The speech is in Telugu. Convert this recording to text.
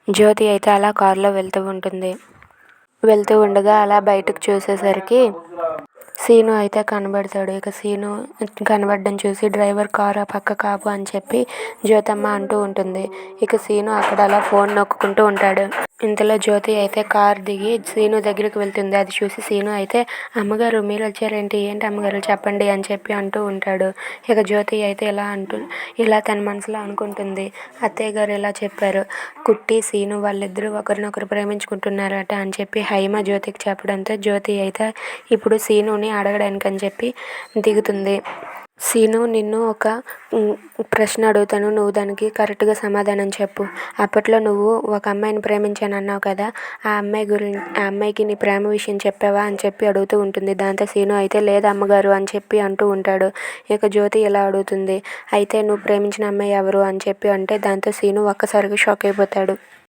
జ్యోతి అయితే అలా కారులో వెళ్తూ ఉంటుంది. వెళ్తూ ఉండగా అలా బయటకు చూసేసరికి సీను అయితే కనబడతాడు. ఇక సీను కనబడడం చూసి డ్రైవర్ కారు ఆ పక్క కాపు అని చెప్పి జ్యోతమ్మ అంటూ ఉంటుంది. ఇక సీను అక్కడ అలా ఫోన్ నొక్కుంటూ ఉంటాడు. ఇంతలో జ్యోతి అయితే కారు దిగి సీను దగ్గరికి వెళ్తుంది. అది చూసి సీను అయితే అమ్మగారు మీరు వచ్చారేంటి, ఏంటి అమ్మగారు చెప్పండి అని చెప్పి అంటూ ఉంటాడు. ఇక జ్యోతి అయితే ఇలా తన మనసులో అనుకుంటుంది. అత్తయ్య గారు ఇలా చెప్పారు, కుట్టి సీను వాళ్ళిద్దరూ ఒకరినొకరు ప్రేమించుకుంటున్నారట అని చెప్పి హైమ జ్యోతికి చెప్పడంతో జ్యోతి అయితే ఇప్పుడు సీనుని అడగడానికి అని చెప్పి దిగుతుంది. సీను నిన్ను ఒక ప్రశ్న అడుగుతాను, నువ్వు దానికి కరెక్ట్గా సమాధానం చెప్పు. అప్పట్లో నువ్వు ఒక అమ్మాయిని ప్రేమించాను అన్నావు కదా, ఆ అమ్మాయికి నీ ప్రేమ విషయం చెప్పావా అని చెప్పి అడుగుతూ ఉంటుంది. దాంతో సీను అయితే లేదు అమ్మగారు అని చెప్పి అంటూ ఉంటాడు. ఇక జ్యోతి ఇలా అడుగుతుంది, అయితే నువ్వు ప్రేమించిన అమ్మాయి ఎవరు అని చెప్పి అంటే దాంతో సీను ఒక్కసారిగా షాక్ అయిపోతాడు.